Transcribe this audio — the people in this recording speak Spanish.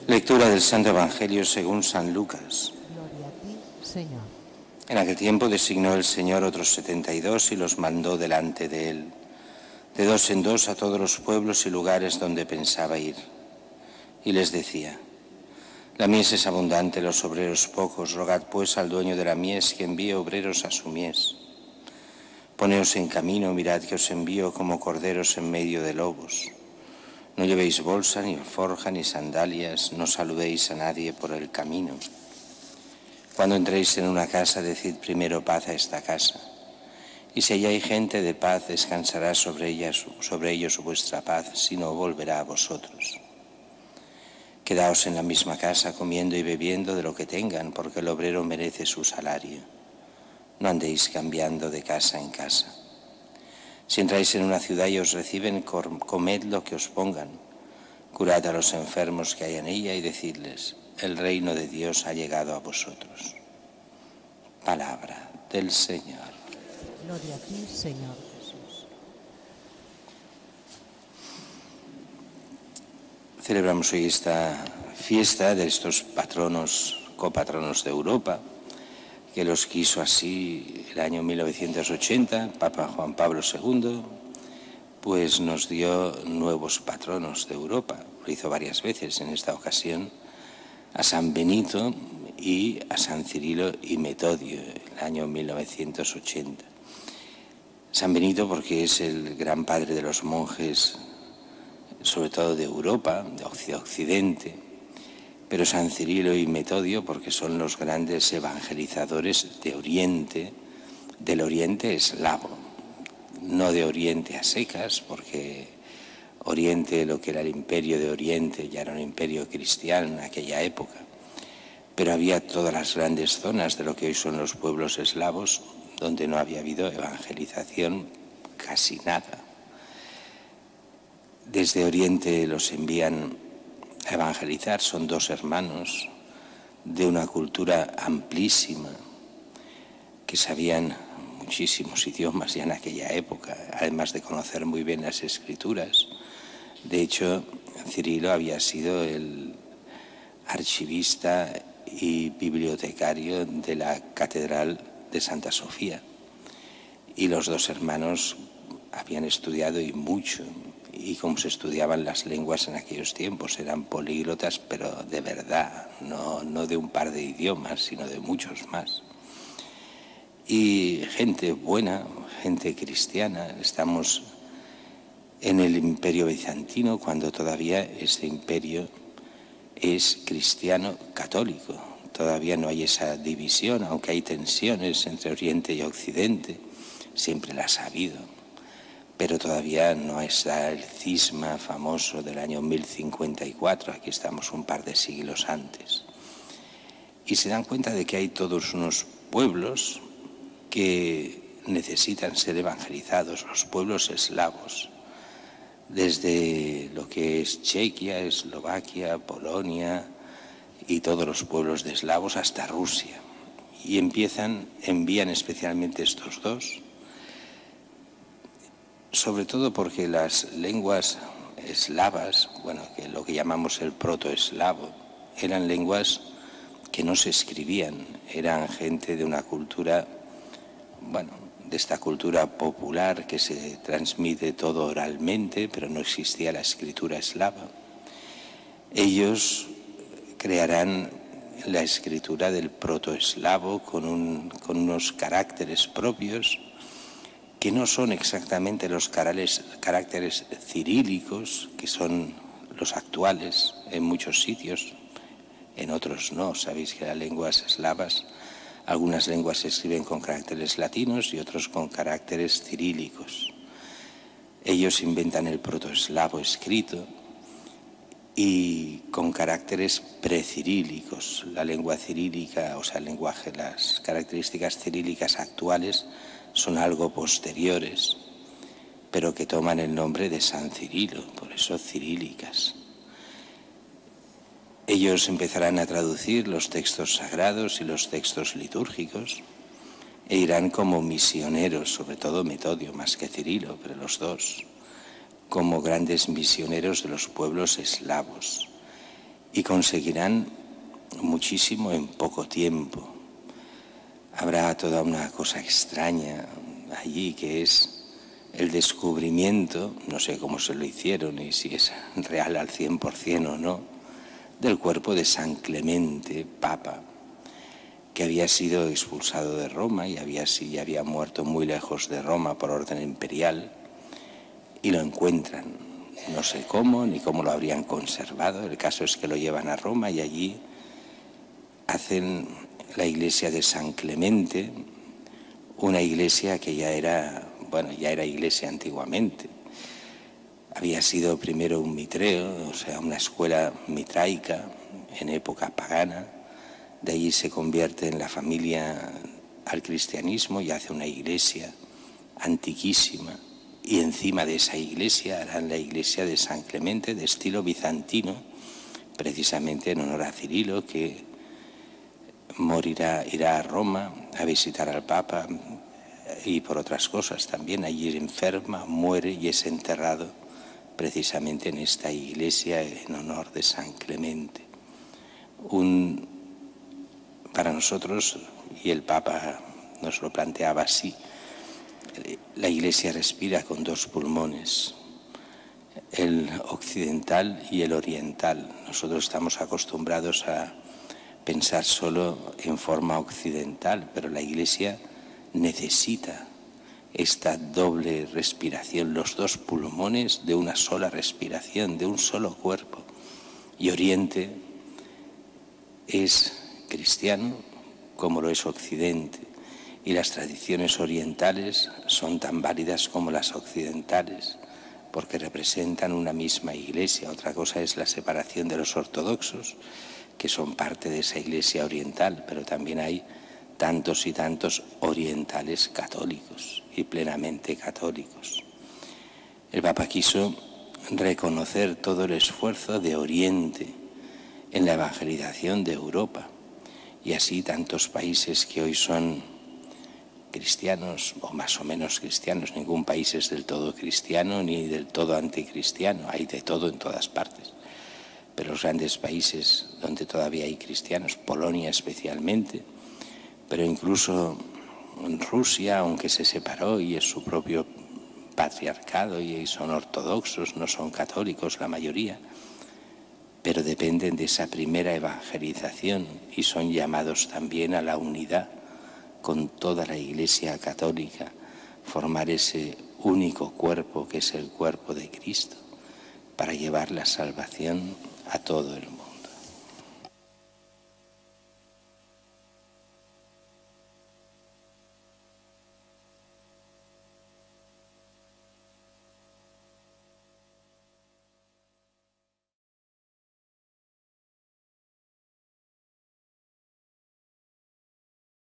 Lectura del Santo Evangelio según San Lucas. Gloria a ti, Señor. En aquel tiempo designó el Señor otros 72 y los mandó delante de él, de dos en dos a todos los pueblos y lugares donde pensaba ir. Y les decía: la mies es abundante, los obreros pocos, rogad pues al dueño de la mies que envíe obreros a su mies. Poneos en camino, mirad que os envío como corderos en medio de lobos. No llevéis bolsa, ni alforja, ni sandalias, no saludéis a nadie por el camino. Cuando entréis en una casa, decid primero paz a esta casa. Y si allá hay gente de paz, descansará sobre ellos vuestra paz, si no volverá a vosotros. Quedaos en la misma casa, comiendo y bebiendo de lo que tengan, porque el obrero merece su salario. No andéis cambiando de casa en casa. Si entráis en una ciudad y os reciben, comed lo que os pongan. Curad a los enfermos que hay en ella y decidles: el reino de Dios ha llegado a vosotros. Palabra del Señor. Gloria a ti, Señor Jesús. Celebramos hoy esta fiesta de estos patronos, copatronos de Europa, que los quiso así el año 1980, Papa Juan Pablo II, pues nos dio nuevos patronos de Europa. Lo hizo varias veces, en esta ocasión a San Benito y a San Cirilo y Metodio, el año 1980. San Benito porque es el gran padre de los monjes, sobre todo de Europa, de Occidente, pero San Cirilo y Metodio porque son los grandes evangelizadores de Oriente, del Oriente eslavo, no de Oriente a secas, porque Oriente, lo que era el imperio de Oriente, ya era un imperio cristiano en aquella época, pero había todas las grandes zonas de lo que hoy son los pueblos eslavos, donde no había habido evangelización casi nada. Desde Oriente los envían a evangelizar, son dos hermanos de una cultura amplísima, que sabían muchísimos idiomas ya en aquella época, además de conocer muy bien las escrituras. De hecho, Cirilo había sido el archivista y bibliotecario de la Catedral de Santa Sofía. Y los dos hermanos habían estudiado y mucho, y como se estudiaban las lenguas en aquellos tiempos, eran políglotas, pero de verdad, no de un par de idiomas, sino de muchos más. Y gente buena, gente cristiana. Estamos en el Imperio Bizantino, cuando todavía este imperio es cristiano católico. Todavía no hay esa división, aunque hay tensiones entre Oriente y Occidente, siempre las ha habido, pero todavía no está el cisma famoso del año 1054, aquí estamos un par de siglos antes. Y se dan cuenta de que hay todos unos pueblos que necesitan ser evangelizados, los pueblos eslavos, desde lo que es Chequia, Eslovaquia, Polonia y todos los pueblos de eslavos hasta Rusia. Y envían especialmente estos dos, sobre todo porque las lenguas eslavas, que lo que llamamos el protoeslavo, eran lenguas que no se escribían, eran gente de una cultura, de esta cultura popular que se transmite todo oralmente, pero no existía la escritura eslava. Ellos crearán la escritura del protoeslavo con unos caracteres propios que no son exactamente los caracteres cirílicos, que son los actuales en muchos sitios, en otros no. Sabéis que las lenguas eslavas, algunas lenguas se escriben con caracteres latinos y otros con caracteres cirílicos. Ellos inventan el protoeslavo escrito y con caracteres precirílicos. La lengua cirílica, o sea, el lenguaje, las características cirílicas actuales son algo posteriores, pero que toman el nombre de San Cirilo, por eso cirílicas. Ellos empezarán a traducir los textos sagrados y los textos litúrgicos e irán como misioneros, sobre todo Metodio, más que Cirilo, pero los dos, como grandes misioneros de los pueblos eslavos. y conseguirán muchísimo en poco tiempo. Habrá toda una cosa extraña allí que es el descubrimiento, no sé cómo se lo hicieron y si es real al 100% o no, del cuerpo de San Clemente, Papa, que había sido expulsado de Roma y había muerto muy lejos de Roma por orden imperial, y lo encuentran. No sé cómo ni cómo lo habrían conservado. El caso es que lo llevan a Roma y allí hacen la iglesia de San Clemente, una iglesia que ya era iglesia antiguamente. Había sido primero un mitreo, o sea, una escuela mitraica en época pagana. De allí se convierte en la familia al cristianismo y hace una iglesia antiquísima. Y encima de esa iglesia harán la iglesia de San Clemente de estilo bizantino, precisamente en honor a Cirilo, que irá a Roma a visitar al Papa y por otras cosas también. Allí enferma, muere y es enterrado precisamente en esta iglesia en honor de San Clemente. Para nosotros, y el Papa nos lo planteaba así, la iglesia respira con dos pulmones, el occidental y el oriental. Nosotros estamos acostumbrados a pensar solo en forma occidental, pero la iglesia necesita esta doble respiración, los dos pulmones de una sola respiración, de un solo cuerpo. Y Oriente es cristiano como lo es Occidente, y las tradiciones orientales son tan válidas como las occidentales, porque representan una misma iglesia. Otra cosa es la separación de los ortodoxos, que son parte de esa iglesia oriental, pero también hay tantos y tantos orientales católicos y plenamente católicos. El Papa quiso reconocer todo el esfuerzo de Oriente en la evangelización de Europa, y así tantos países que hoy son cristianos o más o menos cristianos. Ningún país es del todo cristiano ni del todo anticristiano, hay de todo en todas partes. Pero los grandes países donde todavía hay cristianos, Polonia especialmente, pero incluso en Rusia, aunque se separó y es su propio patriarcado y son ortodoxos, no son católicos la mayoría, pero dependen de esa primera evangelización y son llamados también a la unidad con toda la Iglesia católica, formar ese único cuerpo que es el cuerpo de Cristo, para llevar la salvación a todo el mundo.